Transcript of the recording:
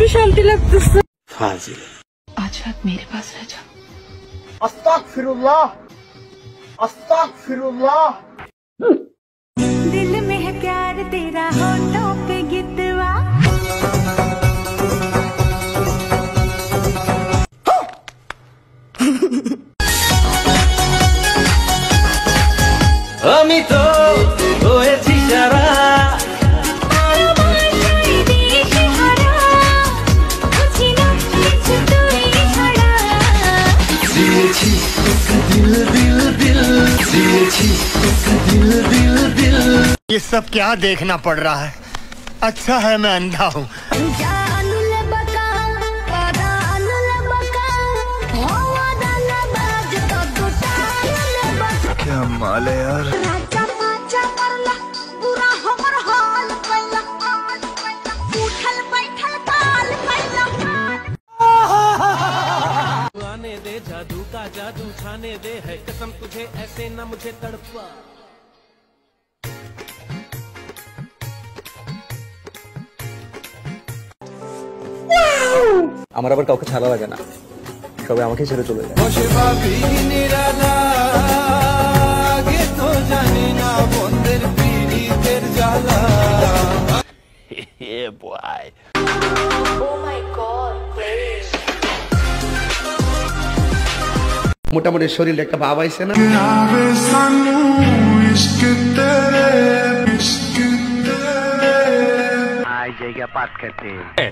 একটু শান্তি লাগতেছে। ফাজিল। आज रात मेरे पास रह जा। अस्तगफिरुल्लाह अस्तगफिरुल्लाह। दिल में है प्यार तेरा होठों पे गितवा। আমি তো হয়েছি সারা দিয়েছি দিল দিল দিল দিয়েছি दिल दिल दिल। ये सब क्या देखना पड़ रहा है? अच्छा है मैं अंधा हूँ। क्या माल है यार। दे जादू का जादू छाने दे है कसम तुझे ऐसे ना मुझे तड़पा। আমার আবার কাউকে ছাড়া লাগে না, সবাই আমাকে ছেড়ে চলে যায়। মোটামুটি শরীরে একটা ভাব আইছে না। आज जगह बात करते हैं।